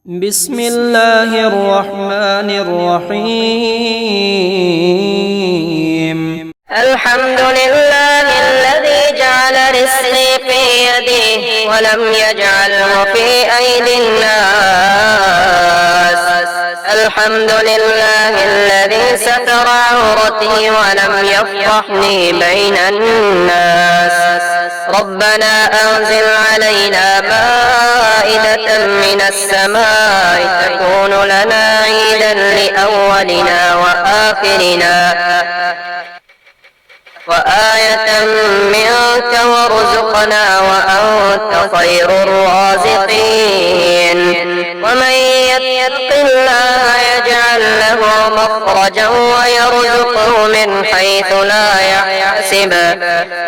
بسم الله الرحمن الرحيم. الحمد لله الذي جعل رزقي في يديه ولم يجعله في أيدي الناس. الحمد لله الذي ستر عورتي ولم يفضحني بين الناس. ربنا أنزل علينا مائدة من السماء تكون لنا عيدا لأولنا وآخرنا وآية منك وارزقنا وأنت خير الرازقين. ومن يتق الله يجعل له مخرجا ويرزقه من حيث لا يحتسب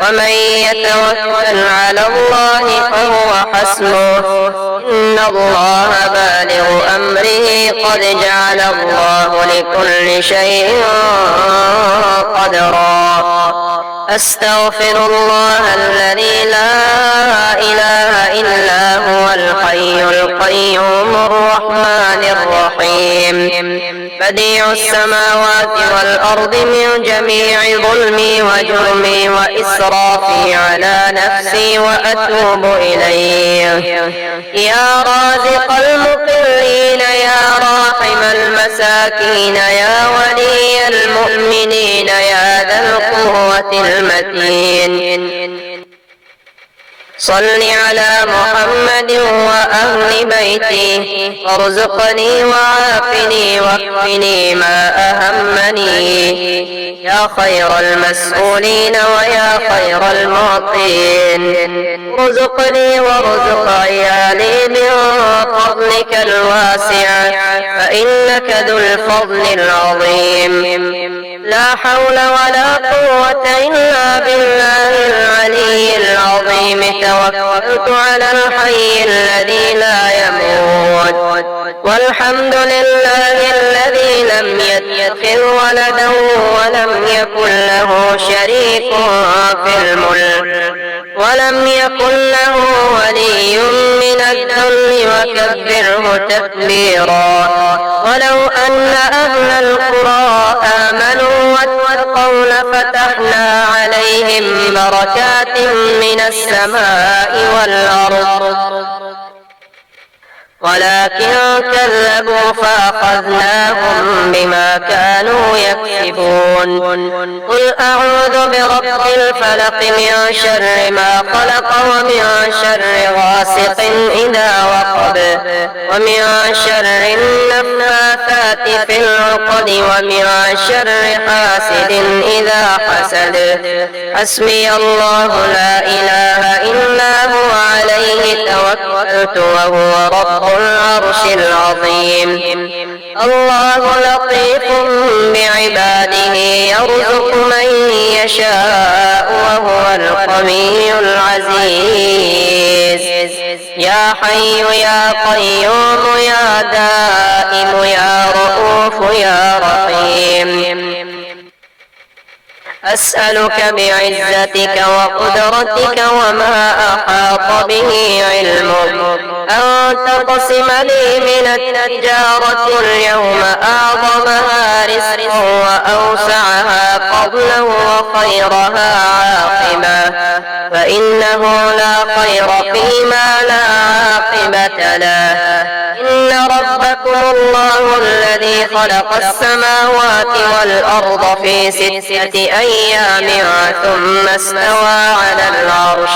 ومن يتوكل على الله فهو حسبه إن الله بالغ أمره قد جعل الله لكل شيء قدرا. أستغفر الله الذي لا إله إلا هو الحي القيوم الرحمن الرحيم بديع السماوات والأرض من جميع ظلمي وجرمي وإسرافي على نفسي وأتوب إليه. يا رازق المقلين يا راحم المساكين يا ولي المؤمنين يا ذا القوة المتين. صل على محمد وأهل بيته وارزقني وعافني واكفني ما أهمني يا خير المسؤولين ويا خير المعطين. ارزقني وارزق عيالي من فضلك الواسع فإنك ذو الفضل العظيم. لا حول ولا قوة إلا بالله العلي العظيم. توكلت على الحي الذي لا يموت والحمد لله الذي لم يتخذ ولدا ولم يكن له شريك في الملك ولم يكن له ولي من الذل وكبره تكبيرا. ولو أن أهل القرى آمنوا واتقوا لفتحنا عليهم بركات من السماء والأرض ولكن كذبوا فأخذناهم بما كانوا يكسبون. قل أعوذ برب الفلق من شر ما خلق ومن شر غاسق إذا وقب ومن شر النفاثات في العقد ومن شر حاسد إذا حسد. حسبي الله لا إله إلا هو عليه توكلت وهو رب العرش العظيم. الله لطيف بعباده يرزق من يشاء وهو القوي العزيز. يا حي يا قيوم يا دائم يا رؤوف يا رحيم. أسألك بعزتك وقدرتك وما أحاط به علمك أن تقسم لي من التجارة اليوم أعظمها رزقا وأوسعها فضلا وخيرها عاقبة فإنه لا خير فيما لا عاقبة له. إن ربكم الله الذي خلق السماوات والأرض في 6 أيام ثم استوى على العرش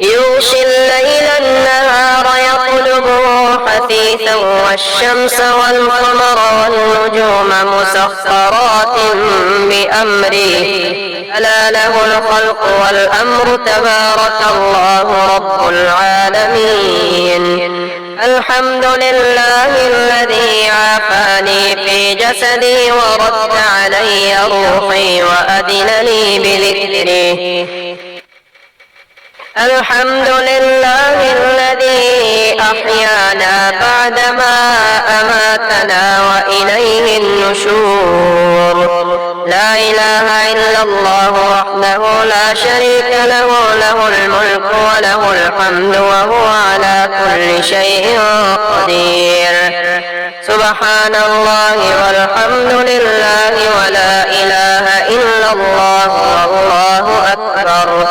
يغشي الليل النهار يطلبه حثيثا والشمس والقمر والنجوم مسخرات بأمره ألا له الخلق والأمر تبارك الله رب العالمين. الحمد لله الذي عافاني في جسدي ورد علي روحي وأذن لي بذكره. الحمد لله الذي أحيانا بعدما أماتنا وإليه النشور. لا إله إلا الله وحده لا شريك له الملك وله الحمد وهو على كل شيء قدير. سبحان الله والحمد لله ولا إله إلا الله والله أكبر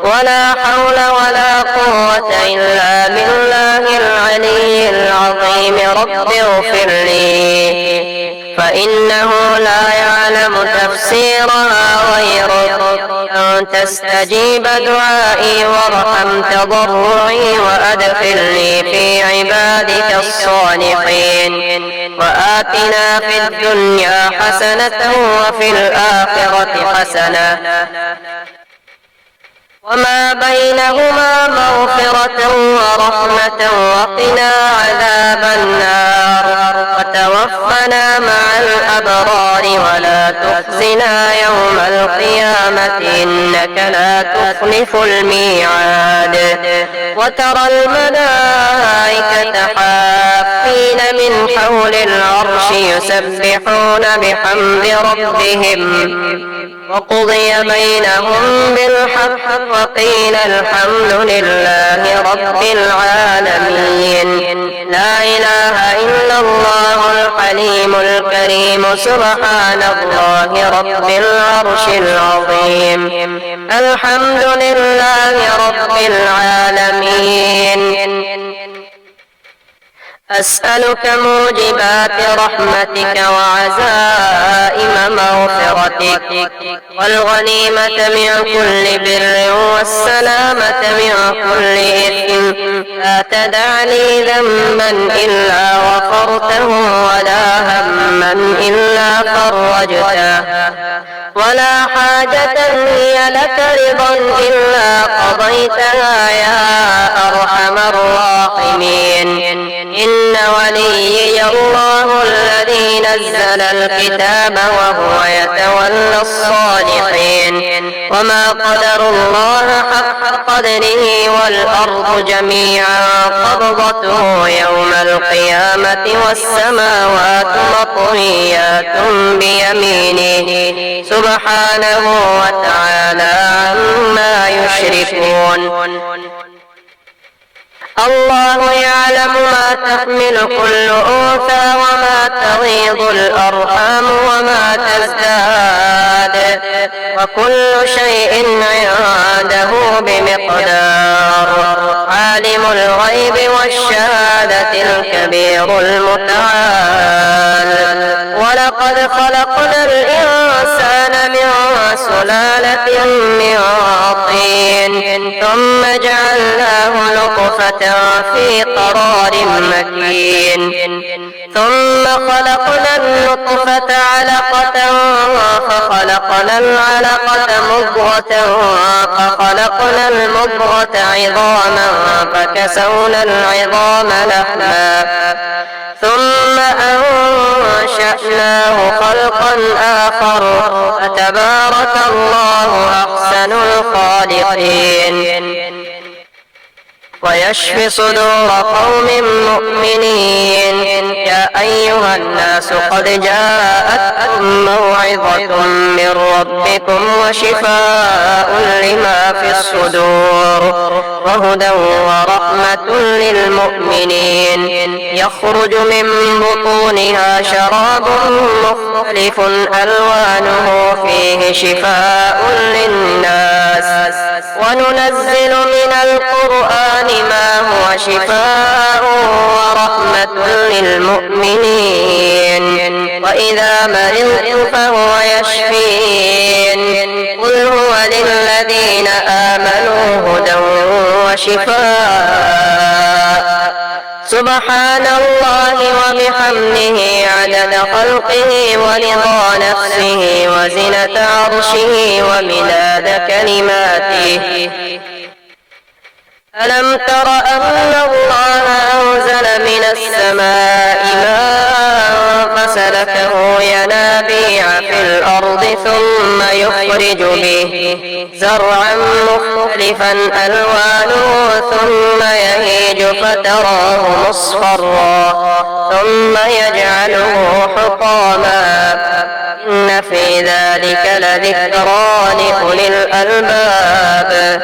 ولا حول ولا قوة إلا بالله العلي العظيم رب اغفر لي فإنه لا يعلم تفسيرها غيرك أن تستجيب دعائي وارحم تضرعي وأدخلني في عبادك الصالحين وآتنا في الدنيا حسنة وفي الآخرة حسنة وما بينهما مغفرة ورحمة وقنا عذاب النار وتوفنا مع الأبرار ولا تخزنا يوم القيامة إنك لا تخلف الميعاد وترى الملائكة حافين من حول العرش يسبحون بحمد ربهم وقضي بينهم بالحق وقيل الحمد لله رب العالمين لا إله إلا الله الحليم الكريم سبحان الله رب العرش العظيم الحمد لله رب العالمين أسألك موجبات رحمتك وعزائم مغفرتك والغنيمة من كل بر والسلامة من كل إثم لا تدع لي ذنبا إلا غفرته ولا هما إلا فرجته ولا حاجة هي لك رضا إلا قضيتها يا أرحم الراحمين إن وليي الله الذي نزل الكتاب وهو يتولى الصالحين وما قدر الله حق قدره والأرض جميعا قبضته يوم القيامة والسماوات مطويات بيمينه سبحانه وتعالى عما يشركون الله يعلم ما تحمل كل أنثى وما تغيض الأرحام وما تزداد وكل شيء عنده بمقدار عالم الغيب والشهادة الكبير المتعال ولقد خلقنا الإنسان من سلالة من طين ثم جعلناه نطفة في قرار مكين ثم خلقنا النطفة علقة فخلقنا العلقة مضغة فخلقنا المضغة عظاما فكسونا العظام لحما ثم أنشأناه خلقا آخر فتبارك الله أحسن الخالقين ويشفي صدور قوم مؤمنين يا أيها الناس قد جاءتكم موعظة من ربكم وشفاء لما في الصدور وهدى ورحمة للمؤمنين يخرج من بطونها شراب مختلف ألوانه فيه شفاء للناس وننزل من القرآن ما هو شفاء ورحمة للمؤمنين وإذا مرضت فهو يشفين قل هو للذين آمنوا هدى وشفاء سبحان الله وبحمده عدد خلقه ورضا نفسه وزنة عرشه ومداد كلماته ألم تر أن الله أنزل من السماء ماء فسلكه ينابيع في الأرض ثم يخرج به زرعا مختلفا ألوانه ثم يهيج فتراه مصفرا ثم يجعله حطاما إن في ذلك لذكرى لأولي الألباب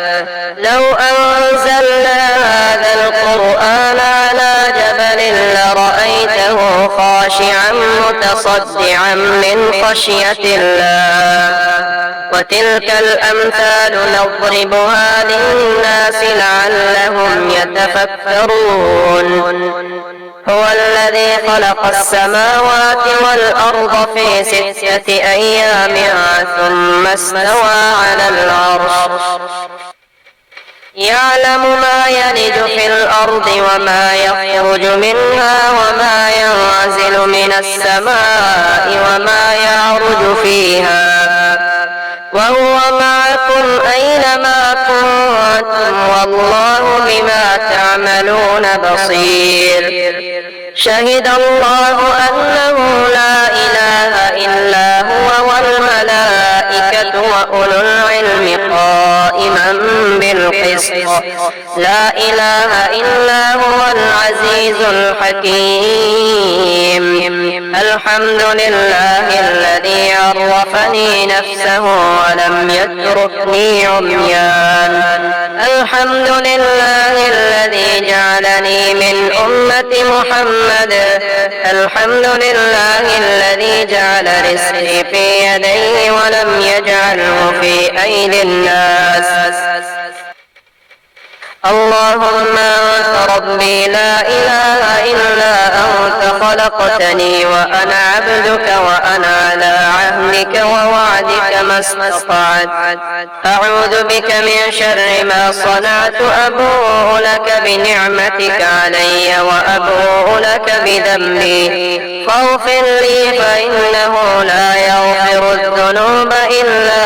لو أنزلنا هذا القرآن على جبل لرأيته خاشعا خاشعا متصدعا من خشية الله. وتلك الأمثال نضربها للناس لعلهم يتفكرون. هو الذي خلق السماوات والأرض في 6 أيام ثم استوى على العرش يعلم ما يلج في الأرض وما يخرج منها وما ينزل من السماء وما يعرج فيها وهو معكم أينما كنتم والله بما تعملون بصير. شهد الله أنه لا إله إلا هو والملائكة وأولو العلم قائما بالقسط لا إله إلا هو العزيز الحكيم. الحمد لله الذي عرفني نفسه ولم يتركني عميان. الحمد لله الذي جعلني من أمة محمد. الحمد لله الذي جعل رزقي في يديه ولم يجعله في أيدي الناس. اللهم أنت ربي لا إله إلا أنت خلقتني وأنا عبدك وأنا على عهدك ووعدك ما استطعت. أعوذ بك من شر ما صنعت. أبوء لك بنعمتك علي وأبوء لك بذنبي فاغفر لي فإنه لا يغفر الذنوب إلا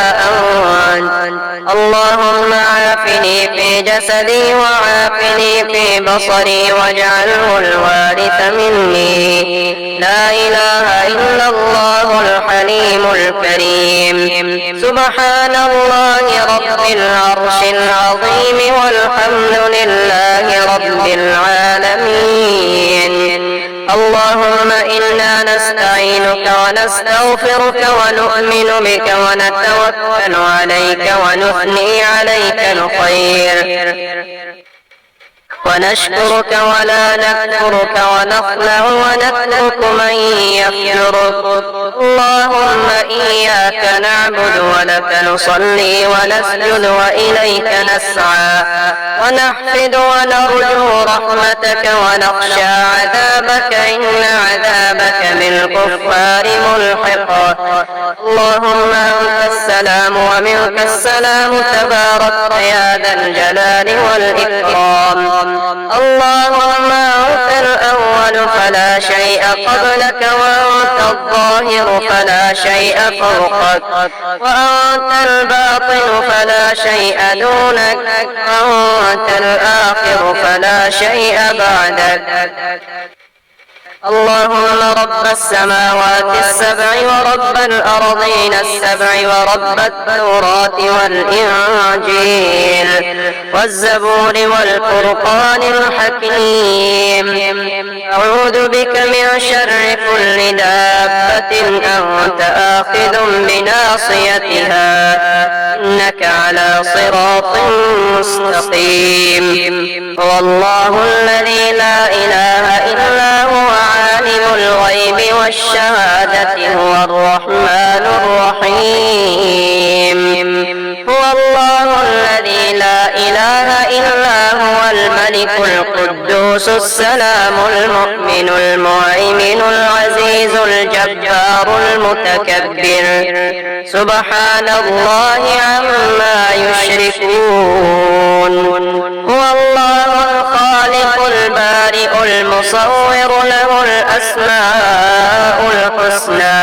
أنت. اللهم عافني في جسدي وعافني في بصري واجعله الوارث مني. لا إله إلا الله الحليم الكريم. سبحان الله رب العرش العظيم والحمد لله رب العالمين. اللهم إنا نستعينك ونستغفرك ونؤمن بك ونتوكل عليك ونثني عليك الخير ونشكرك ولا نكفرك ونخلع ونترك من يفجرك. اللهم إياك نعبد ولك نصلي ونسجد وإليك نسعى ونحفد ونرجو رحمتك ونخشى عذابك إن عذابك بالكفار ملحق. اللهم أنت السلام ومنك السلام تبارك يا ذا الجلال والإكرام. اللهم أنت الأول فلا شيء قبلك وأنت الظاهر فلا شيء فوقك وأنت الباطن فلا شيء دونك وأنت الآخر فلا شيء بعدك. اللهم رب السماوات السبع ورب الأرضين السبع ورب التوراة والإنجيل والزبور والفرقان الحكيم. أعوذ بك من شر كل دابة أنت آخذ بناصيتها إنك على صراط مستقيم. هو الله الذي لا إله إلا هو عالم الغيب والشهادة هو الرحمن الرحيم. هو الله الذي لا إله إلا هو الملك القدوس السلام المؤمن المهيمن العزيز الجبار المتكبر. سبحان الله عما يشركون. هو الله الخالق البارئ المصور له الأسماء الحسنى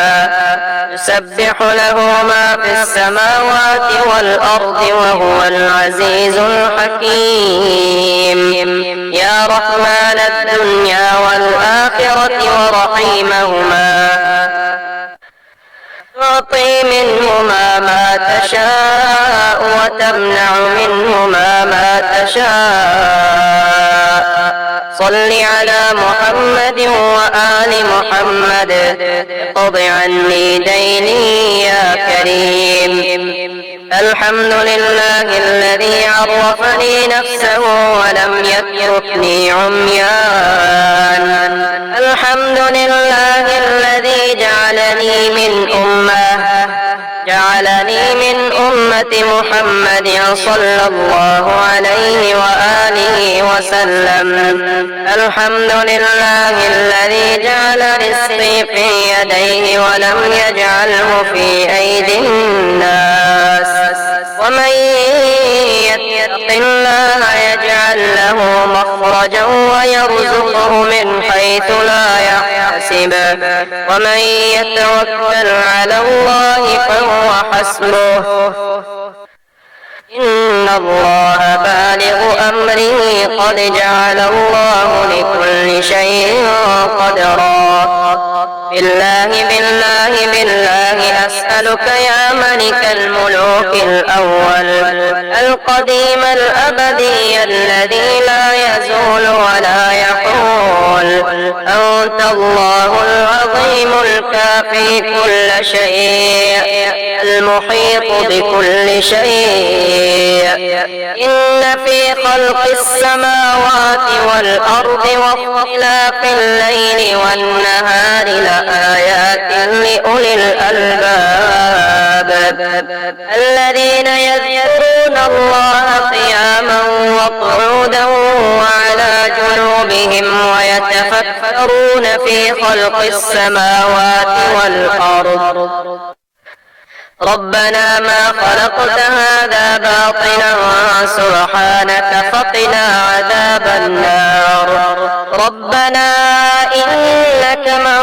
يسبح له ما في السماوات والأرض وهو العزيز الحكيم. يا رحمن الدنيا والآخرة ورحيمهما تعطي منهما ما تشاء وتمنع منهما ما تشاء. صل على محمد وآل محمد. اقض عني ديني يا كريم. الحمد لله الذي عرفني نفسه ولم يتركني عميان. الحمد لله الذي جعلني من أمة محمد صلى الله عليه وآله وسلم. الحمد لله الذي جعل رزقي في يديه ولم يجعله في أيدي الناس. ومن يتق الله يجعل له مخرجا ويرزقه من حيث لا يحتسب. ومن يتوكل على الله فهو حسبه. إن الله بالغ أمره قد جعل الله لكل شيء قدرا. بالله بالله بالله أسألك يا ملك الملوك الأول القديم الأبدي الذي لا يزول ولا يحول. أنت الله العظيم الكافي كل شيء المحيط بكل شيء. إن في خلق السماوات والأرض واختلاف الليل والنهار لآيات لأولي الألباب الذين يذكرون الله قياما وقعودا وعلى جنوبهم ويتفكرون في خلق السماوات والأرض. ربنا ما خلقت هذا باطلا سبحانك فقنا عذاب النار. ربنا إنك من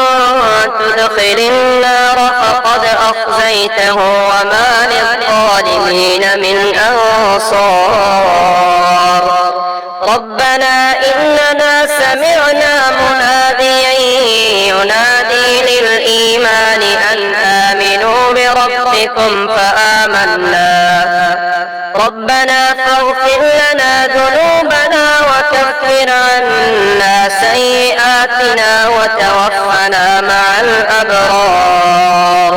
تدخل النار فقد أخزيته وما للظالمين من أنصار. ربنا إننا سمعنا مناديا ينادي للإيمان أن آمنوا بربكم فآمنا. ربنا فاغفر لنا ذنوبنا وكفر عنا سيئاتنا وتوفنا مع الأبرار.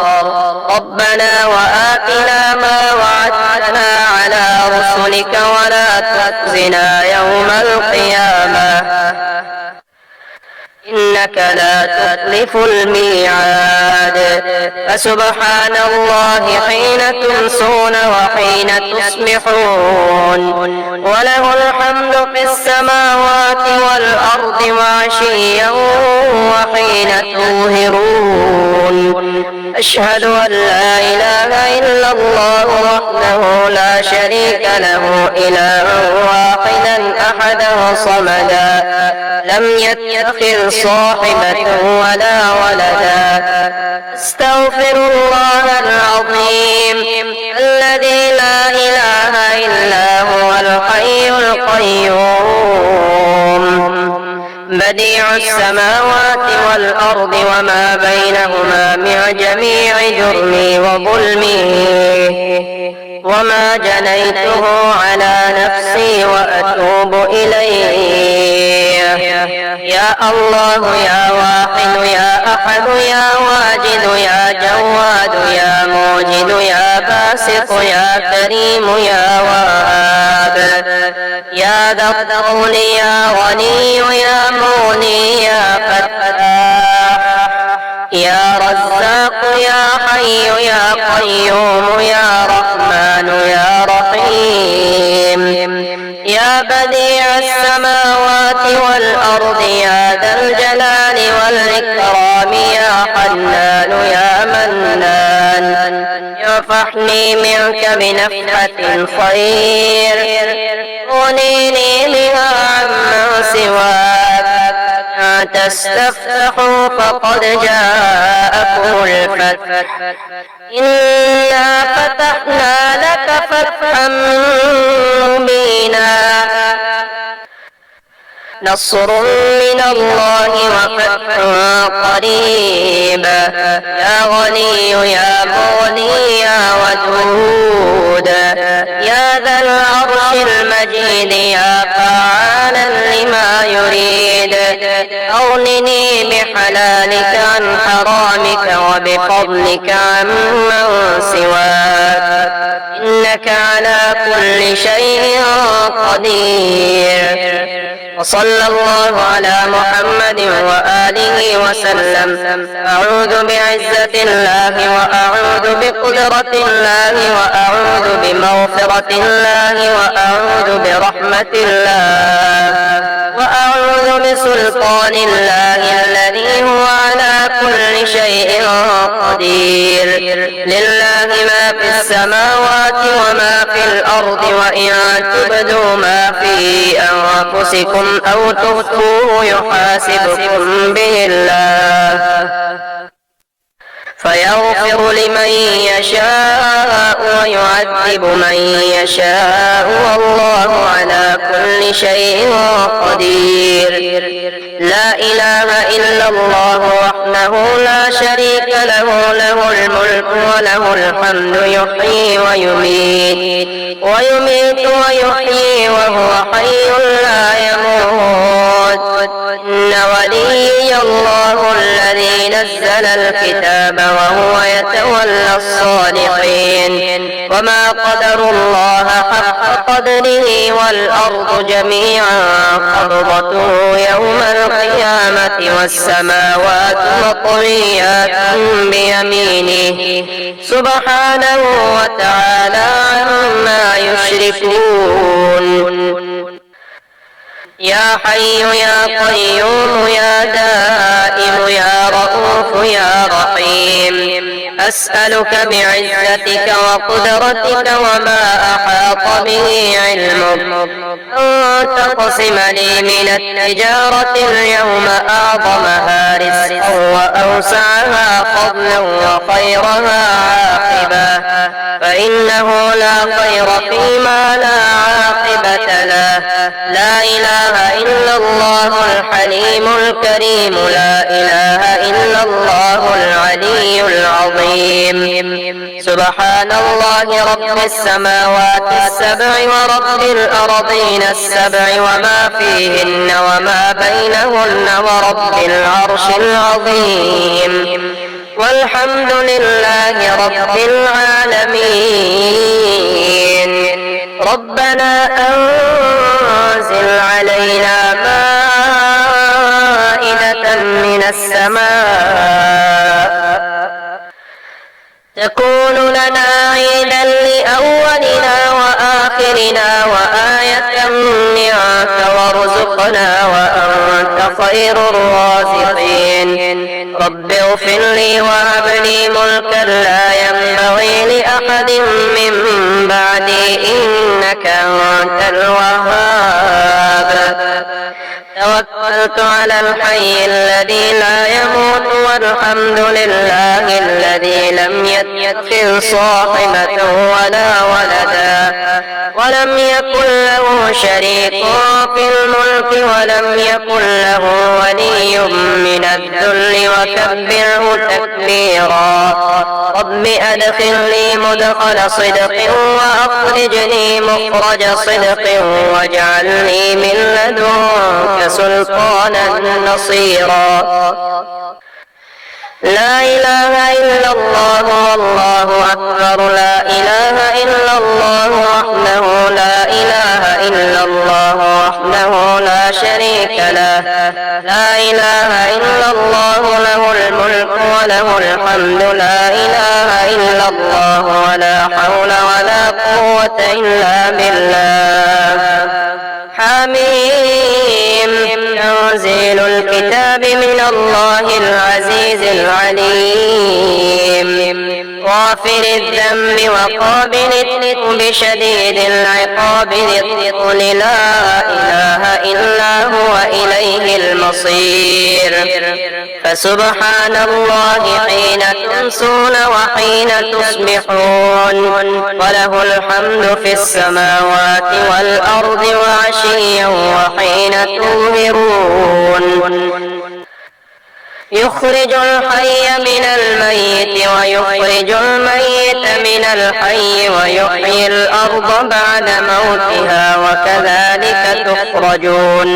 ربنا وآتنا ما وعدتنا على رسلك ولا تخزنا يوم القيامة إنك لا تخلف الميعاد. فسبحان الله حين تمسون وحين تصبحون وله الحمد في السماوات والأرض وعشيا وحين تظهرون. أشهد أن لا إله إلا الله وحده لا شريك له إلها واحدا أحدا صمدا لم يتخذ صاحبة ولا ولدا. استغفر الله العظيم الذي لا إله إلا هو الحي القيوم بديع السماوات والأرض وما بينهما مع جميع جرمي وظلمي وما جنيته على نفسي وأتوب إليه. يا الله يا واحد يا أحد يا واجد يا جواد يا موجد يا باسط يا كريم يا وهاب يا ذا الطول يا غني يا مغني يا فتاح يا رزاق يا حي يا قيوم يا رحمن يا رحيم يا بديع السماوات والأرض يا ذا الجلال والإكرام يا حنان يا منان ارفعني منك بنفحة خير غنيني بها عمن سواك تستفتحوا فقد جاءكم الفتح إنا فتحنا لك فتحا مبينا نصر من الله وفتح قريب يا غني يا مغني يا ودود يا ذا العرش المجيد يا فعالا لما يريد أغنني بحلالك عن حرامك وبفضلك عمن سواك إنك على كل شيء قدير. وصلى الله على محمد وآله وسلم. أعوذ بعزة الله وأعوذ بقدرة الله وأعوذ بمغفرة الله وأعوذ برحمة الله وأعوذ بسلطان الله الذي هو على كل شيء قدير. لله ما في السماوات وما في الأرض وإن تبدوا ما في أنفسكم أو تخفوه يحاسبكم به الله فيغفر لمن يشاء ويعذب من يشاء والله على كل شيء قدير. لا إله إلا الله وحده لا شريك له، له الملك وله الحمد يحيي ويميت ويحيي وهو حي لا يموت. إن وليي الله الذي نزل الكتاب وهو يتولى الصالحين. وما قدروا الله حق قدره والأرض جميعا قبضته يوم القيامة والسماوات مطويات بيمينه سبحانه وتعالى عما يشركون. يا حي يا قيوم يا دائم يا رؤوف يا رحيم، أسألك بعزتك وقدرتك وما أحاط به علمك أن تقسم لي من التجارة اليوم أعظمها رزقا وأوسعها فضلا وخيرها عاقبة، فإنه لا خير فيما لا عاقبة له. لا إله إلا الله الحليم الكريم، لا إله إلا الله العلي العظيم. سبحان الله رب السماوات السبع ورب الأرضين السبع وما فيهن وما بينهن ورب العرش العظيم، والحمد لله رب العالمين. ربنا أنزل علينا مائدة من السماء تكون لنا عيدا لأولنا وآخرنا وآية منك وارزقنا وأنت خير الرازقين. رب اغفر لي وهب لي ملكا لا ينبغي لأحد من بعدي إنك أنت الوهاب. توكلت على الحي الذي لا يموت والحمد لله الذي لم يتخذ صاحبة ولا ولدا ولم يكن له شريك في الملك ولم يكن له ولي من الذل وكبره تكبيرا. رب أدخلني مدخل صدق وأخرجني مخرج صدق واجعلني من لدنك سلطانا نصيرا. لا إله إلا الله والله أكبر. لا إله إلا الله وحده لا إله إلا الله وحده لا شريك له. لا إله إلا الله له الملك وله الحمد. لا إله إلا الله ولا حول ولا قوة إلا بالله. حميم. تنزيل الكتاب من الله العزيز العليم. غافر الذنب وقابل التوب شديد العقاب ذي الطول. لا إله إلا هو إليه المصير. فسبحان الله حين تمسون وحين تصبحون، وله الحمد في السماوات والأرض وعشيا وحين تظهرون. يخرج الحي من الميت ويخرج الميت من الحي ويحيي الأرض بعد موتها وكذلك تخرجون.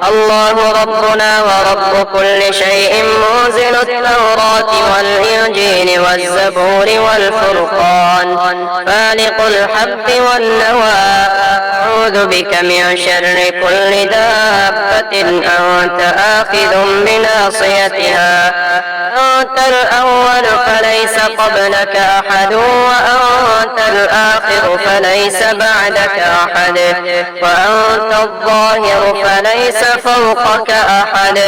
الله ربنا ورب كل شيء منزل التوراة والإنجيل والتين والزبور والفرقان فالق الحب والنوى أعوذ بك من شر كل دابة أنت آخذ بناصيتها أنت الأول فليس قبلك أحد وأنت الآخر فليس بعدك أحد وأنت الظاهر فليس فوقك أحد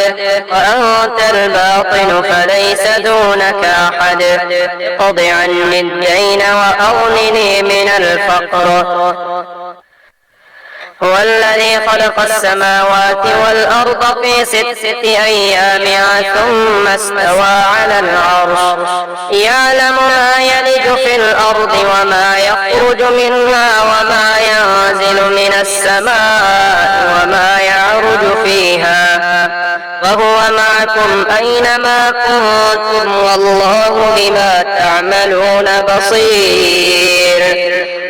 وأنت الباطن فليس دونك أحد اقض عني الدين وأغنني من الفقر. هو الذي خلق السماوات والأرض في 6 أيام ثم استوى على العرش يعلم ما يلج في الأرض وما يخرج منها وما ينزل من السماء وما يعرج فيها وهو معكم أينما كنتم والله بما تعملون بصير.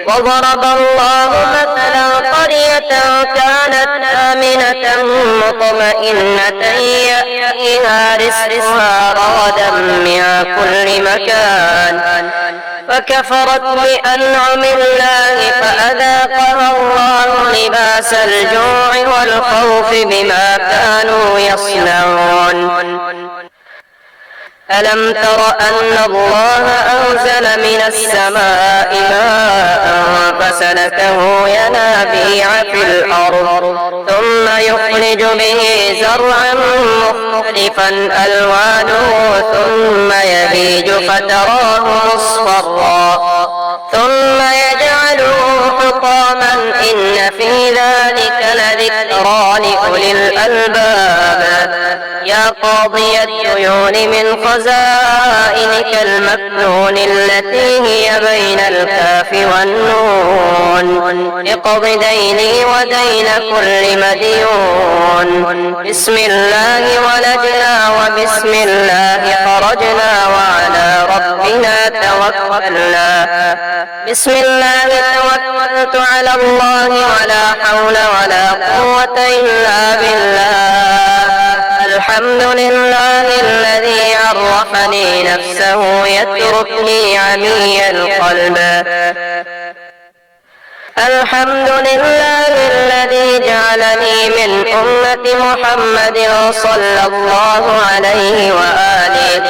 وضرب الله مثلا قرية كانت آمنة مطمئنة يأتيها رزقها رغدا من كل مكان فكفرت بأنعم الله فأذاقها الله لباس الجوع والخوف بما كانوا يصنعون. ألم تر أن الله أنزل من السماء ماء فسلكه ينابيع في الأرض ثم يخرج به زرعا مختلفا ألوانه ثم يهيج فتراه مصفرا ثم يجعله حطاما إن في ذلك لذكرى لأولي الألباب. يا قاضي الديون من خزائنك المكنون التي هي بين الكاف والنون اقض ديني ودين كل مديون. بسم الله ولجنا وبسم الله خرجنا وعلى ربنا توكلنا. بسم الله توكلت على الله ولا حول ولا قوة إلا بالله. الحمد لله الذي عرفني نفسه يتركني عمي القلب. الحمد لله الذي جعلني من أمة محمد صلى الله عليه وآله.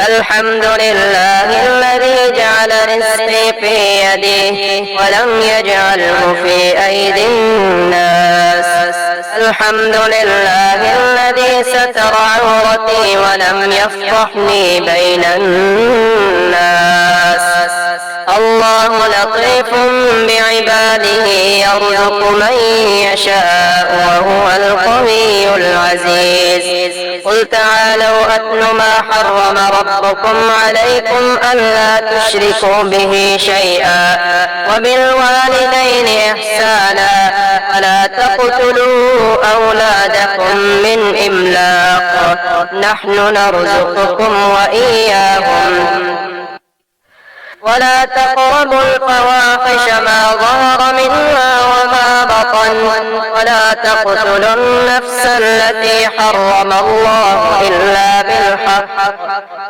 الحمد لله الذي جعل رزقي في يديه ولم يجعله في أيدي الناس. الحمد لله الذي ستر عورتي ولم يفضحني بين الناس. الله لطيف بعباده يرزق من يشاء وهو القوي العزيز. قل تعالوا أتل ما حرم ربكم عليكم ألا تشركوا به شيئا وبالوالدين إحسانا ولا تقتلوا أولادكم من إملاق نحن نرزقكم وإياهم. ولا تقربوا الفواحش ما ظهر منها وما بطن ولا تقتلوا النفس التي حرم الله إلا بالحق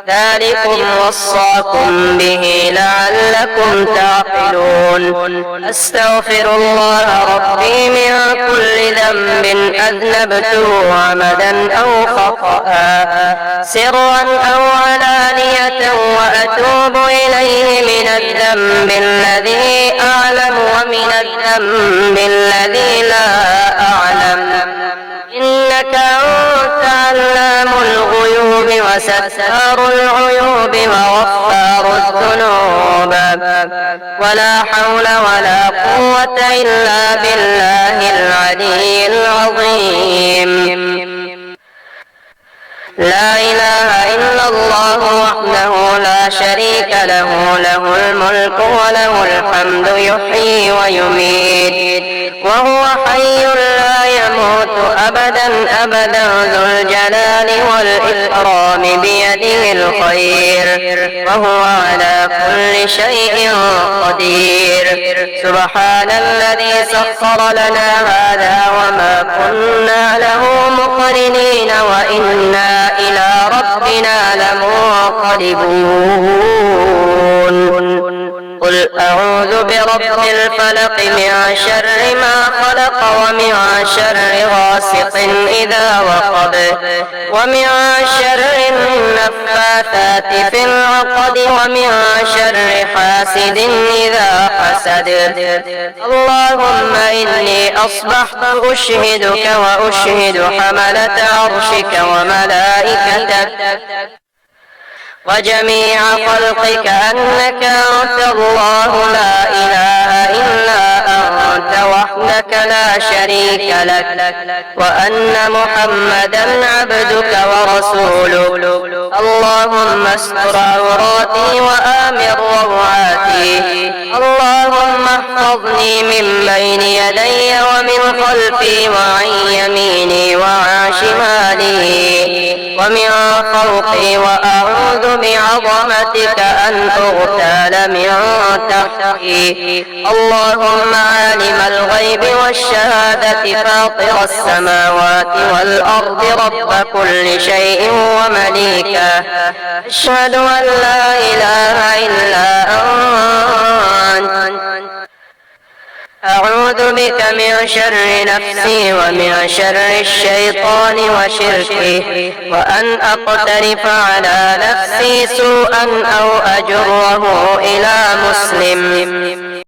ذلكم وصاكم به لعلكم تعقلون. أستغفر الله ربي من كل ذنب أذنبته عمدا أو خطأ سرا أو علانية وأتوب إليه من الذنب الذي أعلم ومن الذنب الذي لا أعلم إنك أنت علام الغيوب وستار العيوب وغفار الذنوب. ولا حول ولا قوة إلا بالله العلي العظيم. لا إله إلا الله وحده لا شريك له له الملك وله الحمد يحيي ويميت وهو حي لا يموت أبدا أبدا ذو الجلال والإكرام بيده بيده الخير وهو على كل شيء قدير. سبحان الذي سخر لنا هذا وما كنا له مقرنين وإنا إلى ربنا لمنقلبون. قل أعوذ برب الفلق من شر ما خلق ومن شر غاسق إذا وقب ومن شر النفاثات في العقد ومن شر حاسد إذا حسد. اللهم إني أصبحت أشهدك وأشهد حملة عرشك وملائكتك وجميع خلقك أنك أنت الله لا إله إلا أنت وحدك لا شريك لك وأن محمدا عبدك ورسولك. اللهم استر عوراتي وآمن روعاتي. اللهم احفظني من بين يدي ومن خلفي وعن يميني وعن شمالي ومن فوقي وأعوذ بعظمتك أن أغتال من تحتي. اللهم عالم الغيب والشهادة فاطر السماوات والأرض رب كل شيء ومليكه أشهد أن لا إله إلا أنت أعوذ بك من شر نفسي ومن شر الشيطان وشركه وأن أقترف على نفسي سوءا أو أجره إلى مسلم.